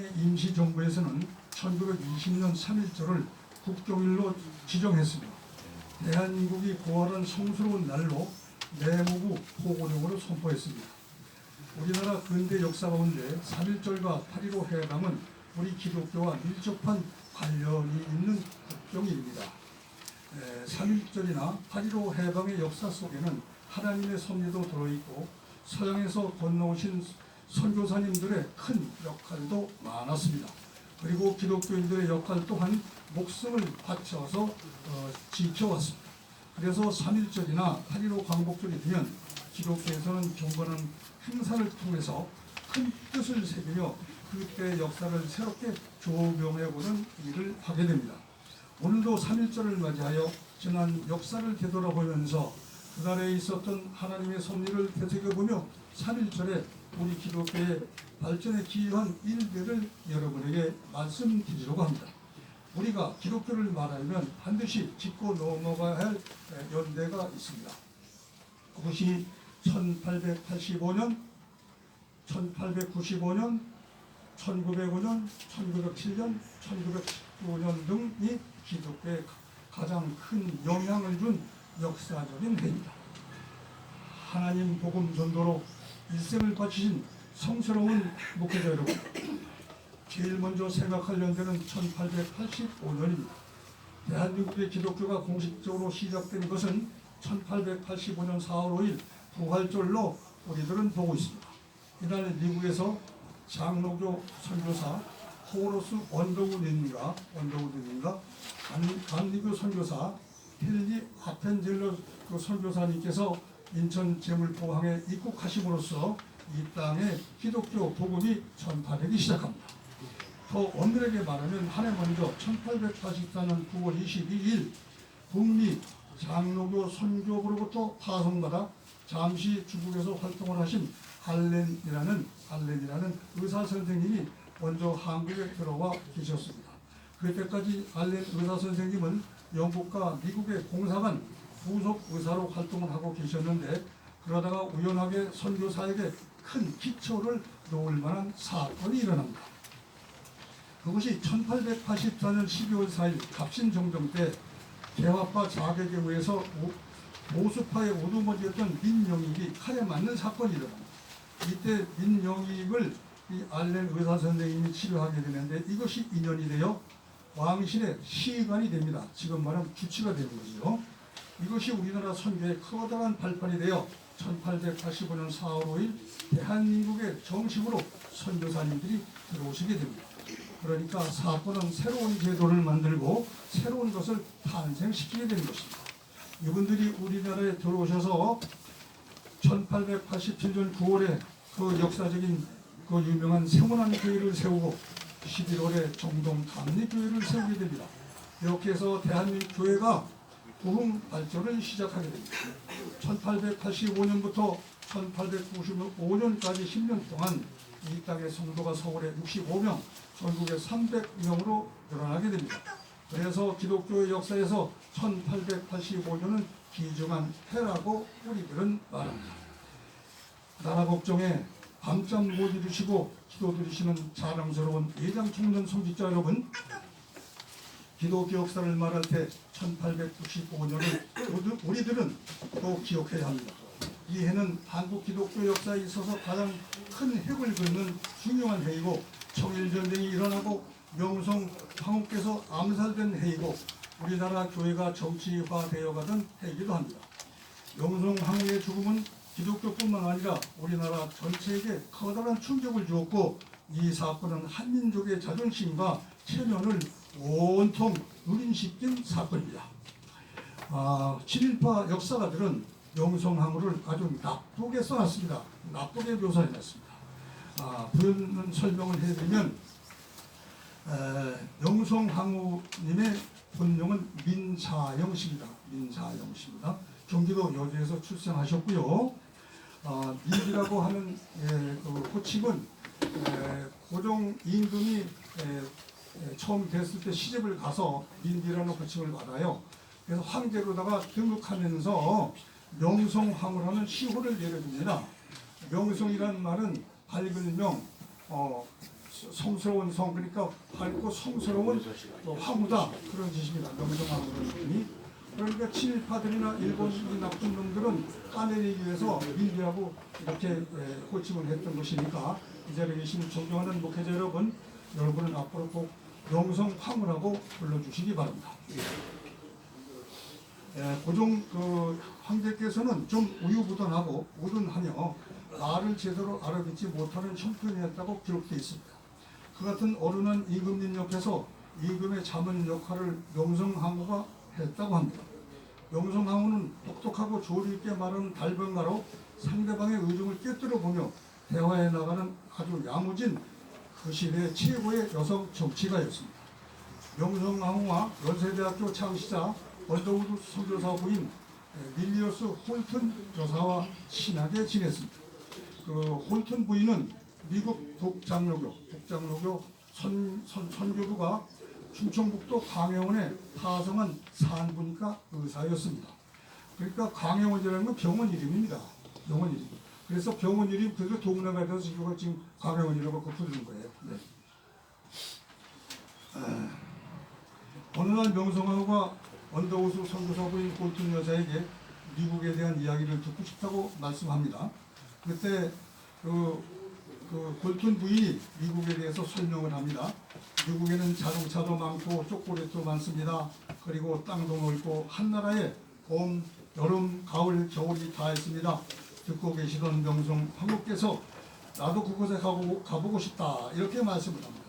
이때의 임시정부에서는 1920년 3.1절을 국경일로 지정했으며 대한민국이 부활한 성스러운 날로 내무부 포고령으로 선포했습니다. 우리나라 근대 역사 가운데 3.1절과 8.15 해방은 우리 기독교와 밀접한 관련이 있는 국경일입니다. 3.1절이나 8.15 해방의 역사 속에는 하나님의 섭리도 들어있고 서양에서 건너오신 선교사님들의 큰 역할도 많았습니다. 그리고 기독교인들의 역할 또한 목숨을 바쳐서 지켜왔습니다. 그래서 3.1절이나 8.15 광복절이 되면 기독교에서는 경건한 행사를 통해서 큰 뜻을 새기며 그때 역사를 새롭게 조명해보는 일을 하게 됩니다. 오늘도 3.1절을 맞이하여 지난 역사를 되돌아보면서 그날에 있었던 하나님의 섭리를 되새겨보며 3.1절에 우리 기독교의 발전에 기여한 일들을 여러분에게 말씀드리려고 합니다. 우리가 기독교를 말하면 반드시 짚고 넘어가야 할 연대가 있습니다. 그것이 1885년, 1895년, 1905년, 1907년, 1919년 등이 기독교에 가장 큰 영향을 준 역사적인 해입니다. 하나님 복음 전도로 일생을 바치신 성스러운 목회자 여러분, 제일 먼저 생각할 연대는 1885년입니다. 대한민국의 기독교가 공식적으로 시작된 것은 1885년 4월 5일 부활절로 우리들은 보고 있습니다. 이날 미국에서 장로교 선교사 호로스 원더우드님과 감리교 선교사 헨리 아펜젤러 그 선교사님께서 인천 제물포항에 입국하심으로써 이 땅에 기독교 복음이 전파되기 시작합니다. 더 엄밀하게 말하면 한 해 먼저 1884년 9월 22일 북미 장로교 선교부로부터 파송받아 잠시 중국에서 활동을 하신 알렌이라는 의사 선생님이 먼저 한국에 들어와 계셨습니다. 그때까지 알렌 의사 선생님은 영국과 미국의 공사관 부속 의사로 활동을 하고 계셨는데 그러다가 우연하게 선교사에게 큰 기초를 놓을 만한 사건이 일어납니다. 그것이 1884년 12월 4일 갑신정정 때 개화파 자객에 의해서 보수파의 오두머리였던 민영익이 칼에 맞는 사건이 일어납니다. 이때 민영익을 이 알렌 의사 선생님이 치료하게 되는데 이것이 인연이 되어 왕실의 시관이 됩니다. 지금 말하면 주치가 되는 거죠. 이것이 우리나라 선교의 커다란 발판이 되어 1885년 4월 5일 대한민국에 정식으로 선교사님들이 들어오시게 됩니다. 그러니까 사건은 새로운 제도를 만들고 새로운 것을 탄생시키게 되는 것입니다. 이분들이 우리나라에 들어오셔서 1887년 9월에 그 역사적인 그 유명한 세문안 교회를 세우고 11월에 정동 감리교회를 세우게 됩니다. 이렇게 해서 대한민국 교회가 부흥 발전을 시작하게 됩니다. 1885년부터 1895년까지 10년 동안 이 땅의 성도가 서울에 65명, 전국에 300명으로 늘어나게 됩니다. 그래서 기독교의 역사에서 1885년은 귀중한 해라고 우리들은 말합니다. 나라 걱정에 밤잠 못 이루시고 기도드리시는 자랑스러운 예장청년 성직자 여러분, 기독교 역사를 말할 때 1895년을 우리들은 또 기억해야 합니다. 이 해는 한국 기독교 역사에 있어서 가장 큰 획을 긋는 중요한 해이고 청일전쟁이 일어나고 명성 황후께서 암살된 해이고 우리나라 교회가 정치화되어 가던 해이기도 합니다. 명성 황후의 죽음은 기독교뿐만 아니라 우리나라 전체에게 커다란 충격을 주었고 이 사건은 한민족의 자존심과 체면을 온통 누린시킨 사건입니다. 친일파 역사가들은 명성황후를 아주 나쁘게 써놨습니다. 나쁘게 묘사해놨습니다. 부연 설명을 해드리면 명성황후님의 본명은 민사영씨입니다. 민사영씨입니다. 경기도 여주에서 출생하셨고요. 민비라고 하는 그 호칭은 고종 임금이 처음 됐을 때 시집을 가서 민비라는 호칭을 받아요. 그래서 황제로다가 등극하면서 명성황후라는 시호를 내려줍니다. 명성이라는 말은 밝은 명, 성스러운 성, 그러니까 밝고 성스러운 황후다, 그런 뜻입니다. 명성황후는. 그러니까 친일파들이나 일본이 나쁜 놈들은 까내리기 위해서 밀비하고 이렇게 호칭을 했던 것이니까 이 자리에 계신 존경하는 목회자 여러분, 여러분은 앞으로 꼭 명성황후라고 불러주시기 바랍니다. 고종 황제께서는 좀 우유부단하고 우둔하며 말을 제대로 알아듣지 못하는 형편이었다고 기록되어 있습니다. 그 같은 어른한 임금님 옆에서 임금의 자문 역할을 명성황후가 했다고 합니다. 명성황후는 똑똑하고 조리 있게 말하는 달변가로 상대방의 의중을 꿰뚫어보며 대화해 나가는 아주 야무진 그 시대의 최고의 여성 정치가였습니다. 명성황후와 연세대학교 창시자 언더우드 선교사 부인 밀리어스 홀튼 여사와 친하게 지냈습니다. 그 홀튼 부인은 미국 북장로교 선교부가 충청북도 광해원에 타성한 산부니까 의사였습니다. 그러니까 광해원이라는 건 병원 이름입니다. 병원 이름. 그래서 병원 이름, 그래서 동네가 돼서 지금 광해원이라고 부르는 거예요. 네. 어느 날 명성황후가 언더우드 선교사 부인 홀튼 여사에게 미국에 대한 이야기를 듣고 싶다고 말씀합니다. 그때 홀튼 부인이 미국에 대해서 설명을 합니다. 미국에는 자동차도 많고 초콜릿도 많습니다. 그리고 땅도 넓고 한나라에 봄, 여름, 가을, 겨울이 다 있습니다. 듣고 계시던 명성황후께서 나도 그곳에 가보고 싶다, 이렇게 말씀을 합니다.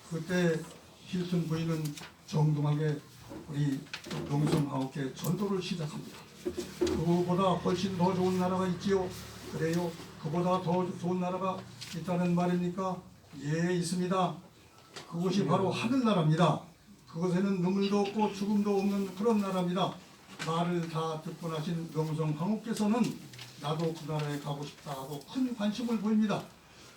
그때 힐튼 부인은 정중하게 우리 명성황후께 전도를 시작합니다. 그보다 훨씬 더 좋은 나라가 있지요? 그래요? 그보다 더 좋은 나라가 있다는 말입니까? 예, 있습니다. 그것이 바로 하늘나라입니다. 그곳에는 눈물도 없고 죽음도 없는 그런 나라입니다. 말을 다 듣고 나신 명성황후께서는 나도 그 나라에 가고 싶다 하고 큰 관심을 보입니다.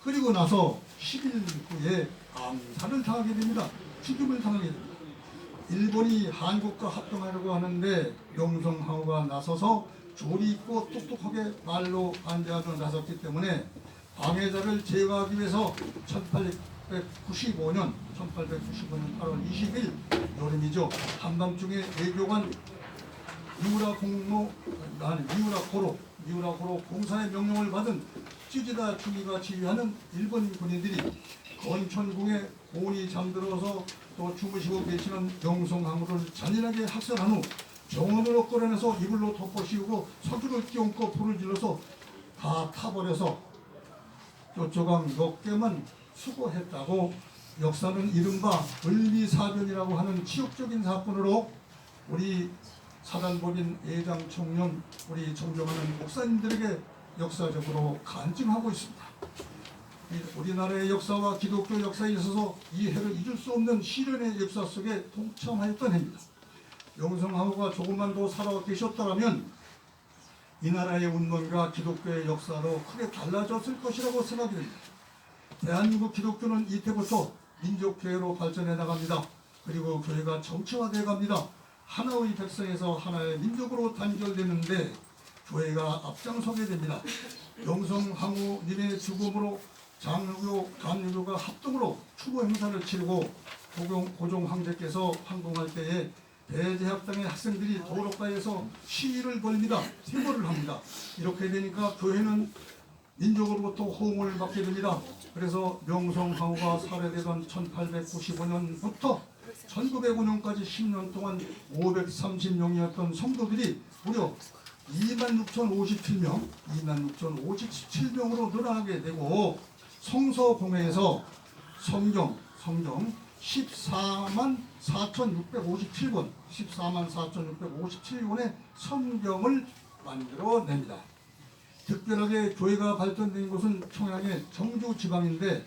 그리고 나서 10일 후에 암살을 당하게 됩니다. 죽임을 당하게 됩니다. 일본이 한국과 합병하려고 하는데 명성황후가 나서서 조리 있고 똑똑하게 말로 반대하러 나섰기 때문에 방해자를 제거하기 위해서 1895년 8월 20일 여름이죠. 한밤중에 외교관 미우라 고로 공사의 명령을 받은 찌지다 중위가 지휘하는 일본 군인들이 건천궁에 곤히 잠들어서 또 주무시고 계시는 명성황후를 잔인하게 학살한 후 정원으로 끌어내서 이불로 덮어씌우고 석유를 끼얹고 불을 질러서 다 타버려서 쪼쪼강 몇 개만 수거했다고 역사는 이른바 을미사변이라고 하는 치욕적인 사건으로 우리 사단법인 예장 청년, 우리 존경하는 목사님들에게 역사적으로 간증하고 있습니다. 우리나라의 역사와 기독교 역사에 있어서 이 해를 잊을 수 없는 시련의 역사 속에 동참하였던 해입니다. 명성황후가 조금만 더 살아 계셨더라면 이 나라의 운명과 기독교의 역사로 크게 달라졌을 것이라고 생각이 됩니다. 대한민국 기독교는 이때부터 민족교회로 발전해 나갑니다. 그리고 교회가 정치화되어 갑니다. 하나의 백성에서 하나의 민족으로 단결되는데 교회가 앞장서게 됩니다. 명성황후님의 죽음으로 장로교, 감리교가 합동으로 추모 행사를 치르고 고종 황제께서 황궁할 때에 대제학당의 학생들이 도로가에서 시위를 벌입니다. 세보를 합니다. 이렇게 되니까 교회는 민족으로부터 호응을 받게 됩니다. 그래서 명성황후가 살해되던 1895년부터 1905년까지 10년 동안 530명이었던 성도들이 무려 26,057명으로 늘어나게 되고 성서공회에서 성경 144657권의 성경을 만들어냅니다. 특별하게 교회가 발전된 곳은 청양의 정주 지방인데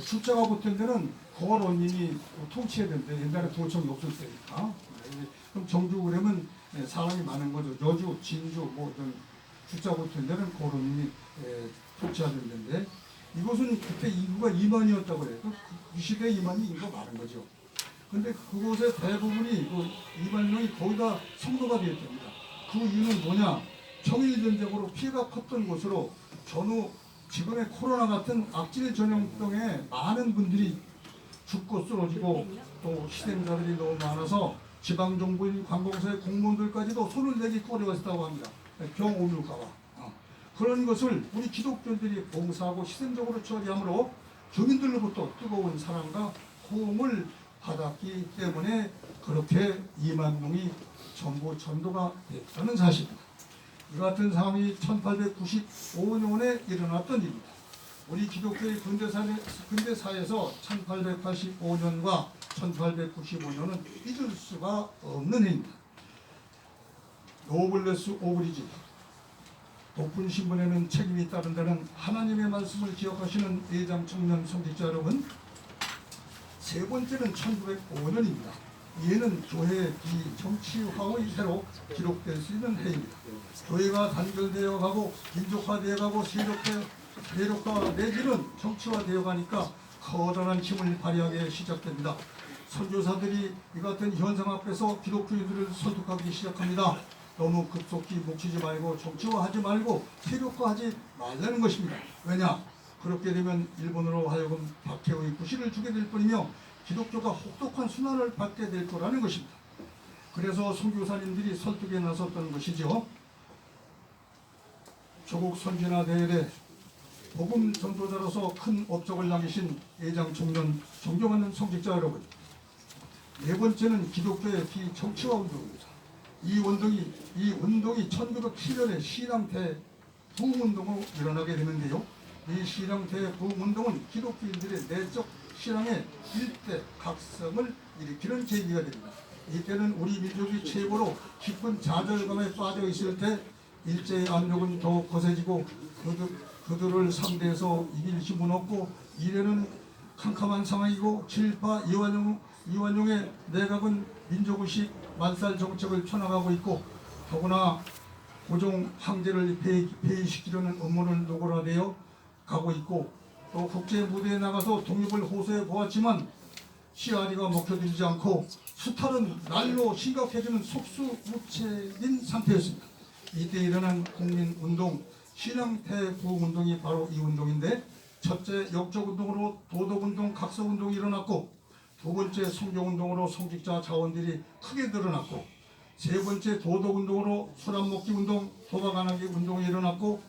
숫자가 붙은 데는 거원님이 통치해야 되는데 옛날에 도청이 없을 때니까. 그럼 정주 그러면 사람이 많은 거죠. 여주, 진주 뭐 이런 숫자 붙은 데는 거원님이 통치하던 데인데 이곳은 그때 인구가 2만이었다고 그래요. 그 시대에 2만이 인구가 많은 거죠. 근데 그곳의 대부분이 2만 명이 거의 다 성도가 되었답니다. 그 이유는 뭐냐? 청일전쟁으로 피해가 컸던 곳으로 전후 지금의 코로나 같은 악질 전염병에 많은 분들이 죽고 쓰러지고 또 희생자들이 너무 많아서 지방정부인 관공서의 공무원들까지도 손을 내기 꺼려했다고 합니다. 병 옮을까봐. 그런 것을 우리 기독교인들이 봉사하고 희생적으로 처리하므로 주민들로부터 뜨거운 사랑과 호응을 받았기 때문에 그렇게 2만 명이 전부 전도가 됐다는 사실입니다. 이 같은 상황이 1895년에 일어났던 일입니다. 우리 기독교의 근대사에서 1885년과 1895년은 잊을 수가 없는 해입니다. 노블레스 오브리지 높은 신분에는 책임이 따른다는 하나님의 말씀을 기억하시는 예장 청년 성직자 여러분, 세 번째는 1905년입니다. 이해는 교회의 비정치화의 해로 기록될 수 있는 해입니다. 교회가 단결되어 가고 민족화되어 가고 세력화 내지는 정치화되어 가니까 커다란 힘을 발휘하기 시작됩니다. 선교사들이 이 같은 현상 앞에서 기독교인들을 설득하기 시작합니다. 너무 급속히 뭉치지 말고 정치화하지 말고 세력화하지 말라는 것입니다. 왜냐? 그렇게 되면 일본으로 하여금 박해의 구실을 주게 될 뿐이며 기독교가 혹독한 순환을 받게 될 거라는 것입니다. 그래서 선교사님들이 설득에 나섰던 것이죠. 조국 선진화 대회에 복음 전도자로서 큰 업적을 남기신 예장 청년 존경하는 성직자 여러분, 네 번째는 기독교의 비정치화 운동입니다. 이 운동이 1907년에 신앙대 부흥운동으로 일어나게 되는데요. 이 신앙대 부흥운동은 기독교인들의 내적 신앙의 일대 각성을 일으키는 계기가 됩니다. 이때는 우리 민족이 최고로 깊은 좌절감에 빠져 있을 때 일제의 압력은 더욱 거세지고 그들을 상대해서 이길 힘은 없고 이래는 캄캄한 상황이고 친일파 이완용의 내각은 민족의식 만살 정책을 펴나가고 있고 더구나 고종 황제를 폐위시키려는 음모를 노골화되어 가고 있고 또 국제 무대에 나가서 독립을 호소해 보았지만 씨알이가 먹혀들지 않고 수탈은 날로 심각해지는 속수무책인 상태였습니다. 이때 일어난 국민운동 신앙대부흥운동이 바로 이 운동인데, 첫째 역적운동으로 도덕운동, 각성운동이 일어났고, 두 번째 성경운동으로 성직자 자원들이 크게 늘어났고, 세 번째 도덕운동으로 술 안 먹기 운동, 도박 안 하기 운동이 일어났고,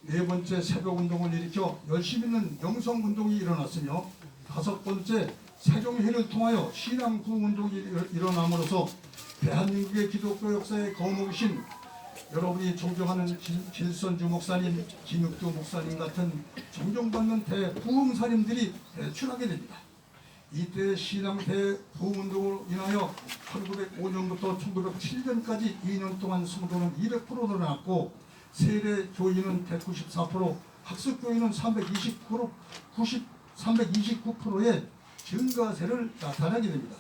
네 번째 새벽운동을 일으켜 열심 있는 영성운동이 일어났으며, 다섯 번째 세종회를 통하여 신앙부흥운동이 일어남으로써 대한민국의 기독교 역사의 거목이신 여러분이 존경하는 길선주 목사님, 김육두 목사님 같은 존경받는 대부흥사님들이 배출하게 됩니다. 이때 신앙 대부흥운동으로 인하여 1905년부터 1907년까지 2년 동안 성도는 200% 늘어났고 세례 교인은 194%, 학습 교인은 329%의 증가세를 나타나게 됩니다.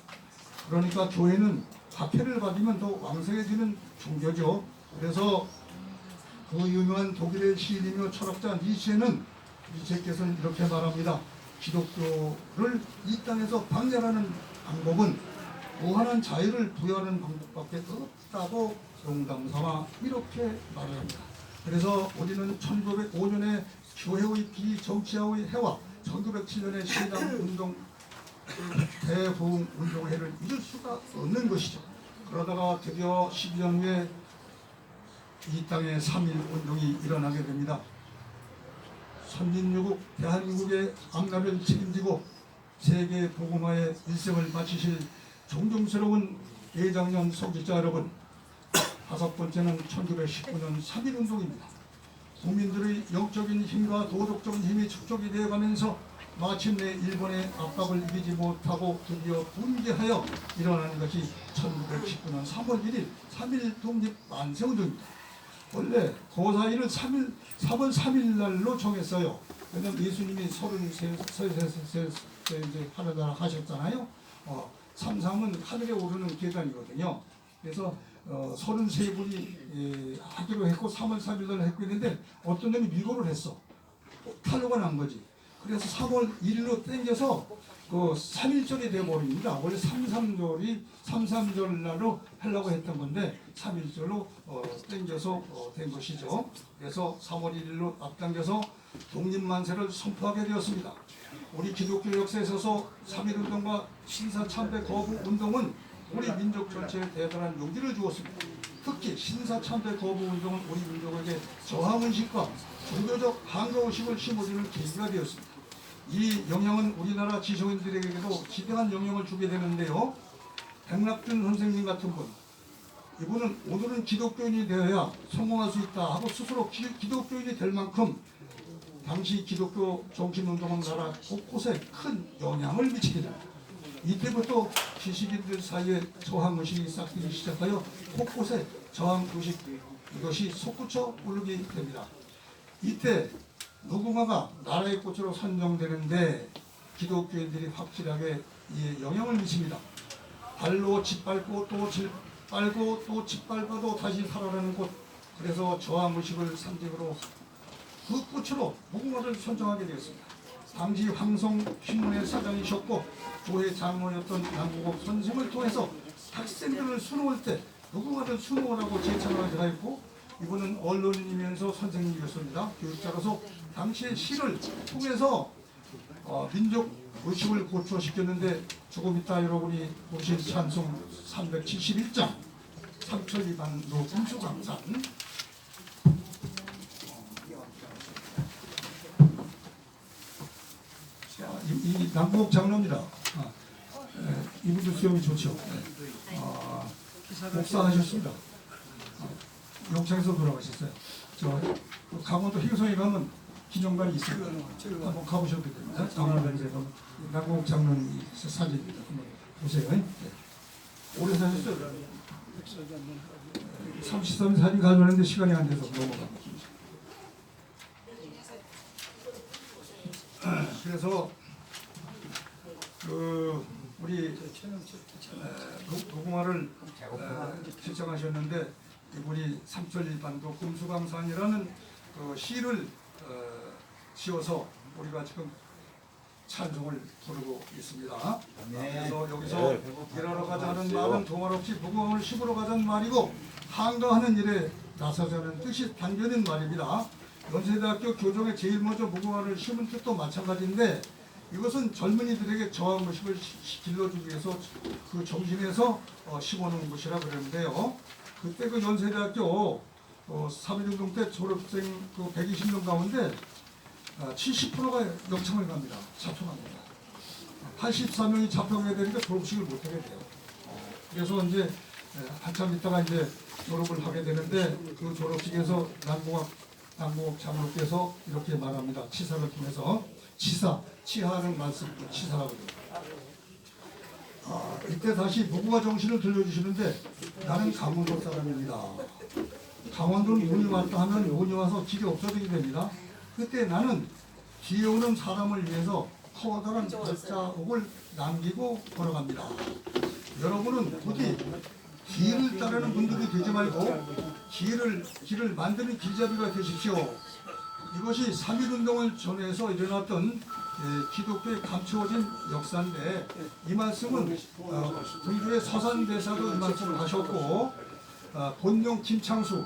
그러니까 교회는 박해를 받으면 더 왕성해지는 종교죠. 그래서 그 유명한 독일의 시인이며 철학자 니체께서는 이렇게 말합니다. 기독교를 이 땅에서 박멸하는 방법은 무한한 자유를 부여하는 방법밖에 없다고 농담삼아 이렇게 말을 합니다. 그래서 우리는 1905년에 교회의 비정치화의 해와 1907년의 신앙운동 대부흥운동회를 잊을 수가 없는 것이죠. 그러다가 드디어 12년 후에 이 땅에 3.1운동이 일어나게 됩니다. 선진유국 대한민국의 악랄을 책임지고 세계 복음화의 일생을 바치실 존경스러운 예장년 성직자 여러분, 다섯 번째는 1919년 3.1운동입니다. 국민들의 영적인 힘과 도덕적인 힘이 축적이 되어가면서 마침내 일본의 압박을 이기지 못하고 드디어 분개하여 일어나는 것이 1919년 3월 1일 3.1 독립 만세운동입니다. 원래 고사일을 3월 3일 날로 정했어요. 왜냐면 예수님이 33세 이제 하늘나라 하셨잖아요. 33은 하늘에 오르는 계단이거든요. 그래서 33분이 하기로 했고 3월 3일 날 했고 했는데 어떤 놈이 미고를 했어. 탈로가 난 거지. 그래서 3월 1일로 땡겨서 그 3.1절이 되어버립니다. 원래 33절 날로 하려고 했던 건데 3.1절로 땡겨서 된 것이죠. 그래서 3월 1일로 앞당겨서 독립만세를 선포하게 되었습니다. 우리 기독교 역사에 있어서 3.1운동과 신사참배 거부 운동은 우리 민족 전체에 대단한 용기를 주었습니다. 특히 신사참배 거부 운동은 우리 민족에게 저항의식과 종교적 한가의식을 심어주는 계기가 되었습니다. 이 영향은 우리나라 지성인들에게도 지대한 영향을 주게 되는데요. 백낙준 선생님 같은 분, 이분은 오늘은 기독교인이 되어야 성공할 수 있다 하고 스스로 기독교인이 될 만큼 당시 기독교 정신운동은 나라 곳곳에 큰 영향을 미치게 됩니다. 이때부터 지식인들 사이에 저항의식이 싹트기 시작하여 곳곳에 저항의식 이것이 솟구쳐 오르게 됩니다. 이때 무궁화가 나라의 꽃으로 선정되는데 기독교인들이 확실하게 이에 영향을 미칩니다. 발로 짓밟고 또 짓밟고 또 짓밟아도 다시 살아나는 꽃. 그래서 저항의식을 상징으로 그 꽃으로 무궁화를 선정하게 되었습니다. 당시 황성신문의 사장이셨고 교회 장로였던 남국옥 선생을 통해서 학생들을 수놓을 때 무궁화를 수놓으라고 제창을 하였고 이분은 언론인이면서 선생님이었습니다. 교육자로서 당시의 시를 통해서 민족 의식을 고초시켰는데 조금 이따 여러분이 보실 찬송 371장 삼천리반도 금수강산 이 남국 장로입니다. 이분도 수염이 좋죠. 목사하셨습니다. 영창에서 돌아가셨어요. 저 강원도 희성에 가면 기념관이 있어요. 한번 가보셔도 됩니다. 강원도에 가면 남국 장로님 사진입니다. 한번 보세요. 네. 오래 사셨어요? 33 사진 가져왔는데 시간이 안 돼서 넘어갑니다. 그래서 우리 무궁화를 지정하셨는데 이분이 삼천리반도 금수강산이라는 시를 지어서 우리가 지금 찬송을 부르고 있습니다. 그래서 여기서 일하러 가자는 말은 동할 없이 무궁화를 심으러 가자는 말이고 한가하는 일에 나서자는 뜻이 담겨있는 말입니다. 연세대학교 교정에 제일 먼저 무궁화를 심은 뜻도 마찬가지인데 이것은 젊은이들에게 저항의식을 길러주기 위해서 그 정신에서 심어놓은 것이라 그러는데요. 그때 그 연세대학교 3.1운동 때 졸업생 그 120명 가운데 70%가 역청을 갑니다. 잡혀갑니다. 84명이 잡혀가게 되니까 졸업식을 못하게 돼요. 그래서 이제 한참 있다가 이제 졸업을 하게 되는데 그 졸업식에서 남궁옥 장로께서 이렇게 말합니다. 치사를 통해서 치하는 말씀 치사라고 해요. 이때 다시 무궁화 정신을 들려주시는데 나는 강원도 사람입니다. 강원도는 운이 왔다 하면 운이 와서 길이 없어지게 됩니다. 그때 나는 뒤에 오는 사람을 위해서 커다란 발자국을 남기고 걸어갑니다. 여러분은 부디 길을 따르는 분들이 되지 말고 길을 만드는 길잡이가 되십시오. 이것이 3.1운동을 전해서 일어났던 기독교에 감추어진 역사인데 이 말씀은 동주의 서산대사도 이 말씀을 하셨고 본령 김창수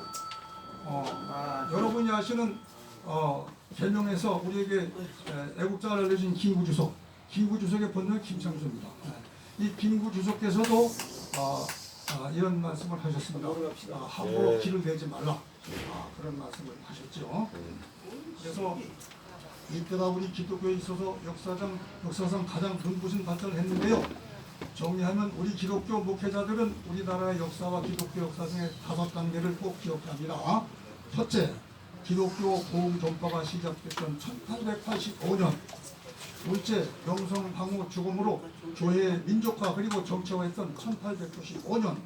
여러분이 아시는 개명에서 우리에게 애국자를 알려준 김구주석의 본명 김창수입니다. 이 김구주석께서도 이런 말씀을 하셨습니다. 함부로 길을 내지 말라 그런 말씀을 하셨죠. 그래서 이때가 우리 기독교에 있어서 역사상 가장 눈부신 발전을 했는데요. 정리하면 우리 기독교 목회자들은 우리나라의 역사와 기독교 역사 중에 5단계를 꼭 기억해야 합니다. 첫째, 기독교 보험 전파가 시작됐던 1885년. 둘째, 명성황후 죽음으로 교회의 민족화 그리고 정체화했던 1895년.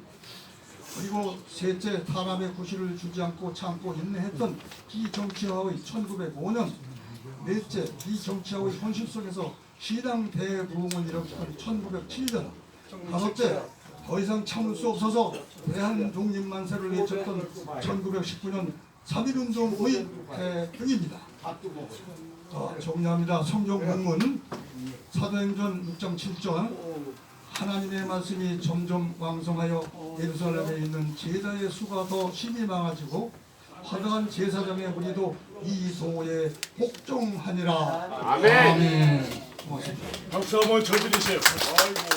그리고 셋째, 탄압의 구실을 주지 않고 참고 인내했던 비정치화의 1905년. 넷째, 비정치화의 현실 속에서 신앙 대부흥을 일으켰던 1907년. 다섯째, 더 이상 참을 수 없어서 대한독립만세를 외쳤던 1919년 3.1운동의 대등입니다. 정리합니다. 성경 본문 사도행전 6장 7절 하나님의 말씀이 점점 왕성하여 예루살렘에 있는 제자의 수가 더 심히 많아지고 허다한 제사장의 무리도 이 도에 복종하니라. 아멘. 고맙습니다. 박수 한번 쳐드리세요. 아이고.